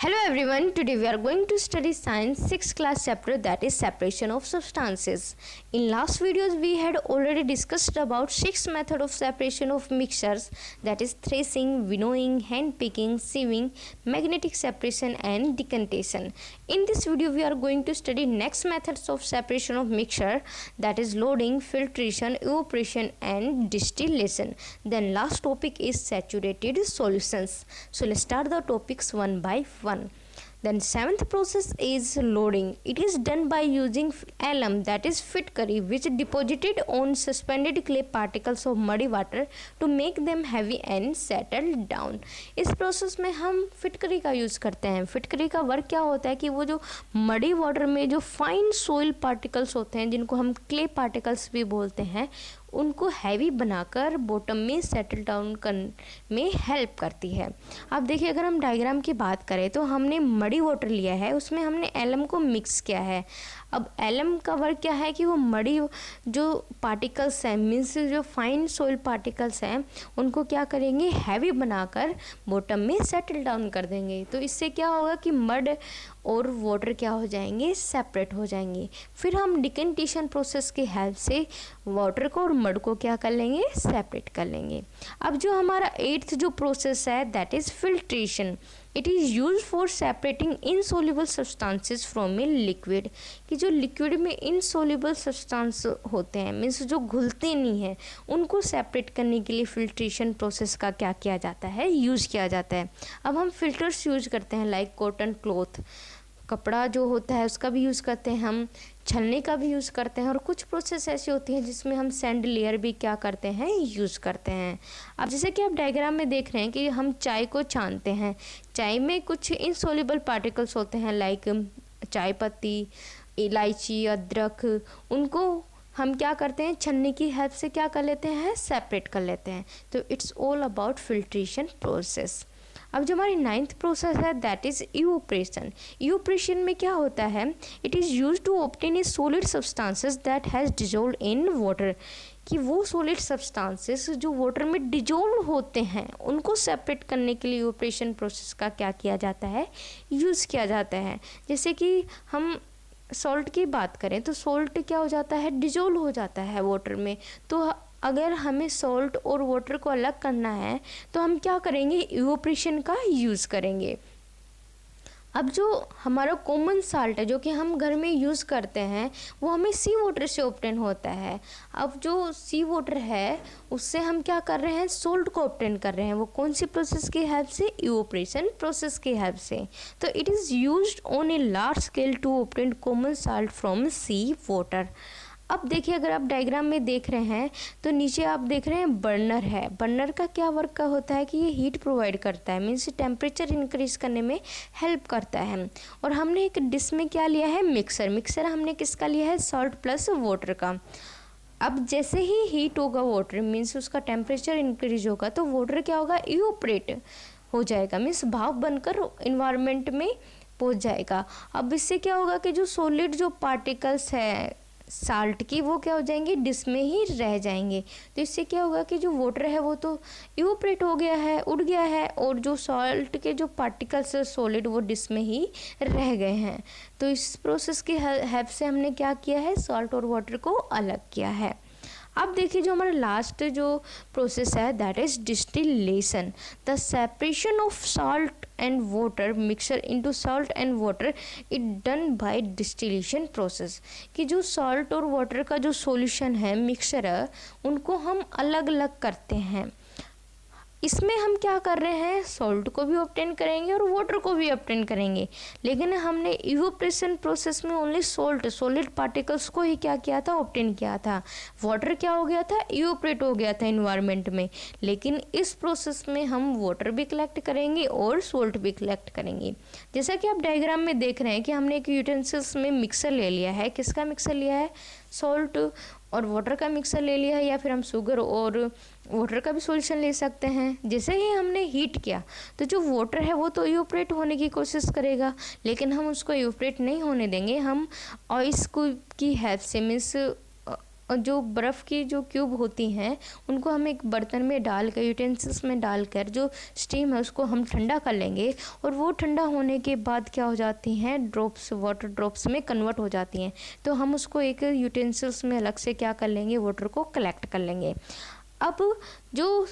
Hello everyone, today we are going to study science 6th class chapter, that is separation of substances. In last videos we had already discussed about 6 method of separation of mixtures, that is threshing, winnowing, hand picking, sieving, magnetic separation and decantation. In this video we are going to study next methods of separation of mixture, that is loading, filtration, evaporation and distillation. Then last topic is saturated solutions. So let's start the topics one by one. Then seventh process is loading. It is done by using alum, that is fitkari, which deposited on suspended clay particles of muddy water to make them heavy and settle down. इस process में हम फिटकरी का use करते हैं. फिटकरी का work क्या होता है कि वो जो मडी वाटर में जो फाइन सोइल पार्टिकल्स होते हैं, जिनको हम क्ले पार्टिकल्स भी बोलते हैं, उनको हैवी बनाकर बॉटम में सेटल डाउन करने में हेल्प करती है. अब देखिए, अगर हम डायग्राम की बात करें तो हमने मडी वाटर लिया है, उसमें हमने एलम को मिक्स किया है. अब एलम का वर्क क्या है कि वो मडी जो पार्टिकल्स हैं, मीन्स जो फाइन सोइल पार्टिकल्स हैं, उनको क्या करेंगे, हैवी बनाकर बॉटम में सेटल डाउन कर देंगे. तो इससे क्या होगा कि मड और वाटर क्या हो जाएंगे, सेपरेट हो जाएंगे. फिर हम डिकेंटेशन प्रोसेस की हेल्प से वाटर को और मड को क्या कर लेंगे, सेपरेट कर लेंगे. अब जो हमारा एट्थ जो प्रोसेस है, that is filtration. It is use for separating insoluble substances from a liquid. कि जो लिक्विड में इनसोल्यूबल सब्सटेंस होते हैं, मीन्स जो घुलते नहीं हैं, उनको सेपरेट करने के लिए फिल्ट्रेशन प्रोसेस का क्या किया जाता है, यूज़ किया जाता है. अब हम फिल्टर्स यूज करते हैं, लाइक कॉटन क्लॉथ, कपड़ा जो होता है उसका भी यूज़ करते हैं, हम छलने का भी यूज़ करते हैं, और कुछ प्रोसेस ऐसी होती हैं जिसमें हम सैंड लेयर भी क्या करते हैं, यूज़ करते हैं. अब जैसे कि आप डायग्राम में देख रहे हैं कि हम चाय को छानते हैं. चाय में कुछ इनसोल्यूबल पार्टिकल्स होते हैं, लाइक चाय पत्ती, इलायची, अदरक, उनको हम क्या करते हैं, छन्नी की हेल्प से क्या कर लेते हैं, सेपरेट कर लेते हैं. तो it's all about filtration process. अब जो हमारी नाइन्थ प्रोसेस है, दैट इज़ इवोपरेशन. इवोपरेशन में क्या होता है, it is use to obtain a solid substances that has dissolve in water. कि वो सॉलिड सब्सटेंसेस जो वाटर में डिजोल्व होते हैं, उनको सेपरेट करने के लिए इवोपरेशन प्रोसेस का क्या किया जाता है, यूज़ किया जाता है. जैसे कि हम सॉल्ट की बात करें तो सॉल्ट क्या हो जाता है, डिजोल्व हो जाता है वाटर में. तो अगर हमें सॉल्ट और वाटर को अलग करना है तो हम क्या करेंगे, इवोपरेशन का यूज़ करेंगे. अब जो हमारा कॉमन साल्ट है, जो कि हम घर में यूज़ करते हैं, वो हमें सी वाटर से ऑब्टेन होता है. अब जो सी वाटर है उससे हम क्या कर रहे हैं, सोल्ट को ऑब्टेन कर रहे हैं. वो कौन सी प्रोसेस की हेल्प से, इवोपरेशन प्रोसेस की हेल्प से. तो it is used on a large scale to obtain common salt from sea water. अब देखिए, अगर आप डायग्राम में देख रहे हैं तो नीचे आप देख रहे हैं बर्नर है. बर्नर का क्या वर्क का होता है कि ये हीट प्रोवाइड करता है, मीन्स टेम्परेचर इंक्रीज करने में हेल्प करता है. और हमने एक डिश में क्या लिया है, मिक्सर. मिक्सर हमने किसका लिया है, सॉल्ट प्लस वाटर का. अब जैसे ही हीट होगा वाटर, मीन्स उसका टेम्परेचर इंक्रीज होगा, तो वाटर क्या होगा, इवोपरेट हो जाएगा, मीन्स भाप बनकर इन्वायरमेंट में पहुंच जाएगा. अब इससे क्या होगा कि जो सॉलिड जो पार्टिकल्स है साल्ट की, वो क्या हो जाएंगे, डिश में ही रह जाएंगे. तो इससे क्या होगा कि जो वाटर है वो तो इवोपरेट हो गया है, उड़ गया है, और जो सॉल्ट के जो पार्टिकल्स है सॉलिड, वो डिश में ही रह गए हैं. तो इस प्रोसेस की हेल्प से हमने क्या किया है, सॉल्ट और वाटर को अलग किया है. अब देखिए, जो हमारा लास्ट जो प्रोसेस है, that is distillation. The separation of salt and water mixture into salt and water it done by distillation process. कि जो सॉल्ट और वाटर का जो सॉल्यूशन है, मिक्सचर है, उनको हम अलग अलग करते हैं. इसमें हम क्या कर रहे हैं, सॉल्ट को भी ऑब्टेन करेंगे और वाटर को भी ऑब्टेन करेंगे. लेकिन हमने इवोपरेशन प्रोसेस में ओनली सॉलिड पार्टिकल्स को ही क्या किया था, ऑब्टेन किया था. वाटर क्या हो गया था, इवोपरेट हो गया था इन्वायरमेंट में. लेकिन इस प्रोसेस में हम वाटर भी कलेक्ट करेंगे और सॉल्ट भी कलेक्ट करेंगे. जैसा कि आप डायग्राम में देख रहे हैं कि हमने एक यूटेंसिल्स में मिक्सर ले लिया है. किसका मिक्सर लिया है, सॉल्ट और वाटर का मिक्सर ले लिया है, या फिर हम शुगर और वाटर का भी सॉल्यूशन ले सकते हैं. जैसे ही हमने हीट किया तो जो वाटर है वो तो इवोपरेट होने की कोशिश करेगा, लेकिन हम उसको इवोपरेट नहीं होने देंगे. हम आइस की हेल्प से, मीन्स और जो बर्फ़ की जो क्यूब होती हैं उनको हम एक बर्तन में डालकर, यूटेंसिल्स में डालकर जो स्टीम है उसको हम ठंडा कर लेंगे, और वो ठंडा होने के बाद क्या हो जाती हैं, ड्रॉप्स, वाटर ड्रॉप्स में कन्वर्ट हो जाती हैं। तो हम उसको एक यूटेंसिल्स में अलग से क्या कर लेंगे, वाटर को कलेक्ट कर लेंगे। अब जो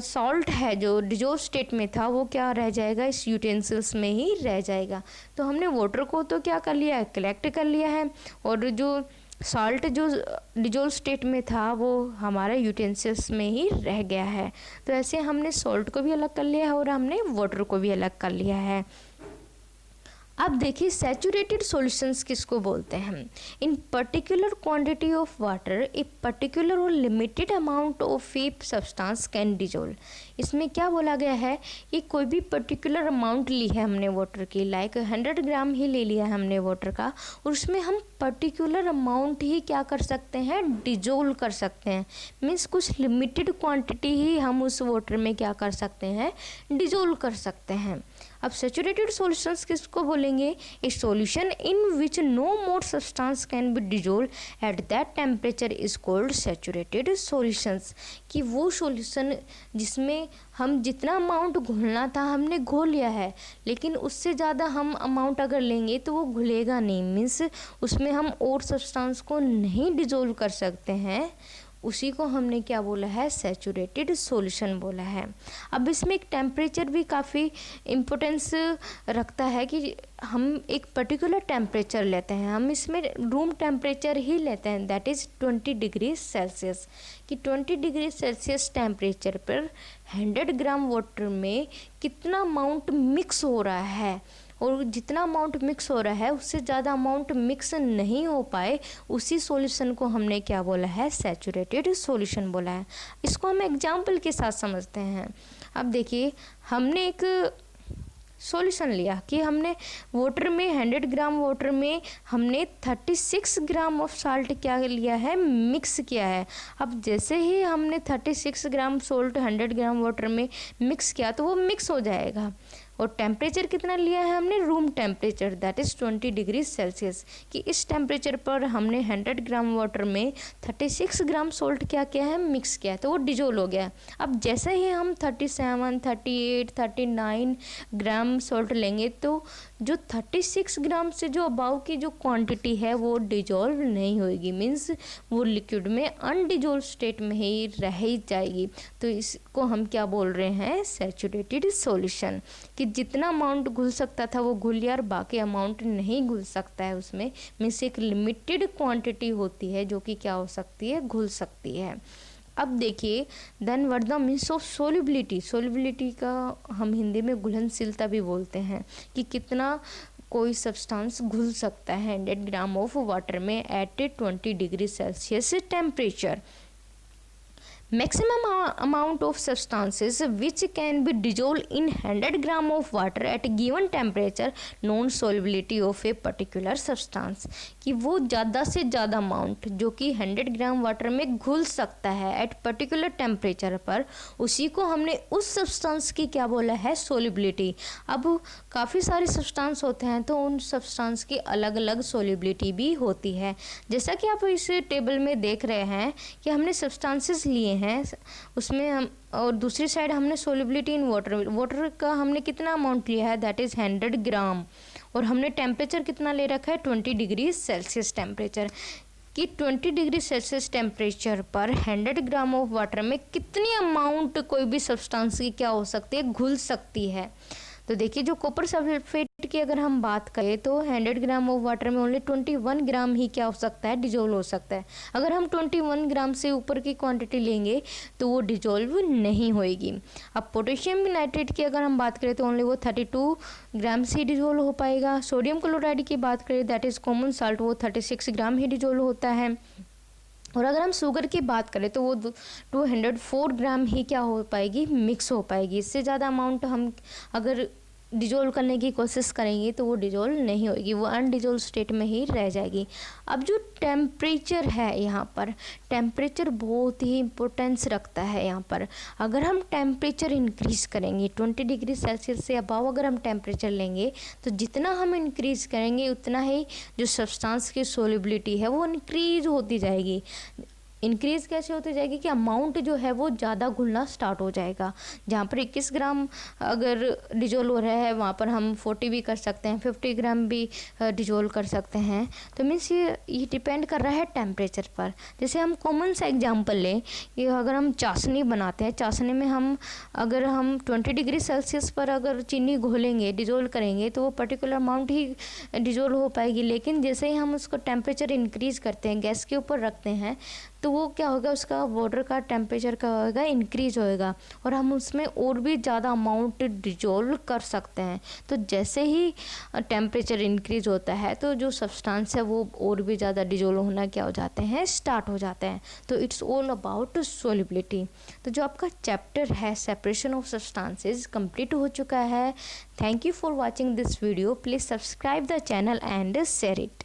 सॉल्ट है जो डिजोल्व स्टेट में था वो क्या रह जाएगा, इस यूटेंसिल्स में ही रह जाएगा। तो हमने वाटर को तो क्या कर लिया है, कलेक्ट कर लिया है, और जो सॉल्ट जो डिजोल्व स्टेट में था वो हमारे यूटेंसिल्स में ही रह गया है। तो ऐसे हमने सॉल्ट को भी अलग कर लिया है और हमने वाटर को भी अलग कर लिया है। अब देखिए सैचुरेटेड सॉल्यूशंस किसको बोलते हैं। In particular quantity of water a particular और limited amount of a substance can dissolve. इसमें क्या बोला गया है कि कोई भी पर्टिकुलर अमाउंट ली है हमने वाटर की, लाइक 100 ग्राम ही ले लिया है हमने वाटर का, और उसमें हम पर्टिकुलर अमाउंट ही क्या कर सकते हैं, डिजोल्व कर सकते हैं। मीन्स कुछ लिमिटेड क्वांटिटी ही हम उस वाटर में क्या कर सकते हैं, डिजोल्व कर सकते हैं। अब सैचुरेटेड सॉल्यूशंस किसको बोलेंगे, a solution in which no more substance can be dissolve at that temperature is called saturated solutions. कि वो सॉल्यूशन जिसमें हम जितना अमाउंट घोलना था हमने घोल लिया है, लेकिन उससे ज़्यादा हम अमाउंट अगर लेंगे तो वो घुलेगा नहीं, मीन्स उसमें हम और सब्सटेंस को नहीं डिजोल्व कर सकते हैं, उसी को हमने क्या बोला है, सैचुरेटेड सॉल्यूशन बोला है। अब इसमें एक टेम्परेचर भी काफ़ी इम्पोर्टेंस रखता है कि हम एक पर्टिकुलर टेम्परेचर लेते हैं, हम इसमें रूम टेम्परेचर ही लेते हैं, दैट इज़ 20 डिग्री सेल्सियस। कि 20 डिग्री सेल्सियस टेम्परेचर पर 100 ग्राम वाटर में कितना अमाउंट मिक्स हो रहा है, और जितना अमाउंट मिक्स हो रहा है उससे ज़्यादा अमाउंट मिक्स नहीं हो पाए, उसी सॉल्यूशन को हमने क्या बोला है, सैचुरेटेड सॉल्यूशन बोला है। इसको हम एग्जांपल के साथ समझते हैं। अब देखिए हमने एक सॉल्यूशन लिया कि हमने वाटर में 100 ग्राम वाटर में हमने 36 ग्राम ऑफ साल्ट क्या लिया है, मिक्स किया है। अब जैसे ही हमने 36 ग्राम सॉल्ट 100 ग्राम वाटर में मिक्स किया तो वो मिक्स हो जाएगा। और टेम्परेचर कितना लिया है हमने, room temperature, that is 20 degree Celsius. कि इस टेम्परेचर पर हमने 100 ग्राम वाटर में 36 ग्राम सॉल्ट क्या किया है, मिक्स किया है, तो वो डिजोल्व हो गया। अब जैसे ही हम 37, 38, 39 ग्राम सॉल्ट लेंगे तो जो 36 ग्राम से जो अबाव की जो क्वांटिटी है वो डिजोल्व नहीं होगी, मीन्स वो लिक्विड में अनडिजोल्व स्टेट में ही रह ही जाएगी। तो इसको हम क्या बोल रहे हैं, सैचुरेटेड सॉल्यूशन। कि जितना अमाउंट घुल सकता था वो घुल गया और बाकी अमाउंट नहीं घुल सकता है उसमें, मीन्स एक लिमिटेड क्वांटिटी होती है जो कि क्या हो सकती है, घुल सकती है। अब देखिए then what the means of solubility. Solubility का हम हिंदी में घुलनशीलता भी बोलते हैं, कि कितना कोई सब्सटेंस घुल सकता है 100 ग्राम ऑफ वाटर में at 20 degree Celsius temperature. Maximum amount of substances which can be dissolved in 100 gram of water at a given temperature known solubility of a particular substance। कि वो ज़्यादा से ज़्यादा अमाउंट जो कि 100 ग्राम वाटर में घुल सकता है एट पर्टिकुलर टेम्परेचर पर, उसी को हमने उस सब्सटेंस की क्या बोला है, सोल्युबिलिटी। अब काफ़ी सारे सब्सटेंस होते हैं तो उन सब्सटेंस की अलग अलग सोल्युबिलिटी भी होती है। जैसा कि आप इस टेबल में देख रहे हैं कि हमने सब्सटेंसेस लिए हैं, उसमें हम और दूसरी साइड हमने सोल्युबिलिटी इन वाटर का हमने कितना अमाउंट लिया है, दैट इज़ 100 ग्राम, और हमने टेम्परेचर कितना ले रखा है, 20 डिग्री सेल्सियस टेम्परेचर। कि 20 डिग्री सेल्सियस टेम्परेचर पर 100 ग्राम ऑफ वाटर में कितनी अमाउंट कोई भी सब्सटेंस की क्या हो सकती है, घुल सकती है। तो देखिए जो कॉपर सल्फेट की अगर हम बात करें तो 100 ग्राम ऑफ वाटर में ओनली 21 ग्राम ही क्या हो सकता है, डिजोल्व हो सकता है। अगर हम 21 ग्राम से ऊपर की क्वांटिटी लेंगे तो वो डिजोल्व नहीं होएगी। अब पोटेशियम नाइट्रेट की अगर हम बात करें तो ओनली वो 32 ग्राम से डिजोल्व हो पाएगा। सोडियम क्लोराइड की बात करें दैट इज़ कॉमन साल्ट, वो 36 ग्राम ही डिजोल्व होता है। और अगर हम शुगर की बात करें तो वो 204 ग्राम ही क्या हो पाएगी, मिक्स हो पाएगी। इससे ज़्यादा अमाउंट हम अगर डिजोल्व करने की कोशिश करेंगे तो वो डिजोल्व नहीं होगी, वो अनडिजोल्व स्टेट में ही रह जाएगी। अब जो टेम्परेचर है, यहाँ पर टेम्परेचर बहुत ही इम्पोर्टेंस रखता है। यहाँ पर अगर हम टेम्परेचर इंक्रीज़ करेंगे 20 डिग्री सेल्सियस से अबव अगर हम टेम्परेचर लेंगे तो जितना हम इंक्रीज़ करेंगे उतना ही जो सब्सटेंस की सोल्युबिलिटी है वो इंक्रीज़ होती जाएगी। इंक्रीज़ कैसे होती जाएगी कि अमाउंट जो है वो ज़्यादा घुलना स्टार्ट हो जाएगा। जहाँ पर 21 ग्राम अगर डिजोल्व हो रहा है वहाँ पर हम 40 भी कर सकते हैं, 50 ग्राम भी डिजोल्व कर सकते हैं। तो मीन्स ये डिपेंड कर रहा है टेम्परेचर पर। जैसे हम कॉमन सा एग्जांपल लें कि अगर हम चाशनी बनाते हैं, चाशनी में अगर हम 20 डिग्री सेल्सियस पर अगर चीनी घोलेंगे, डिजोल्व करेंगे तो वो पर्टिकुलर अमाउंट ही डिजोल्व हो पाएगी। लेकिन जैसे ही हम उसको टेम्परेचर इंक्रीज़ करते हैं, गैस के ऊपर रखते हैं, तो वो क्या होगा, उसका वाटर का टेम्परेचर का होगा इंक्रीज होएगा और हम उसमें और भी ज़्यादा अमाउंट डिजोल्व कर सकते हैं। तो जैसे ही टेम्परेचर इंक्रीज होता है तो जो सब्सटेंस है वो और भी ज़्यादा डिजोल्व होना क्या हो जाते हैं, स्टार्ट हो जाते हैं। तो इट्स ऑल अबाउट सोल्युबिलिटी। तो जो आपका चैप्टर है सेपरेशन ऑफ सब्सटेंसेस कंप्लीट हो चुका है। Thank you for watching this video. Please subscribe the channel and share it.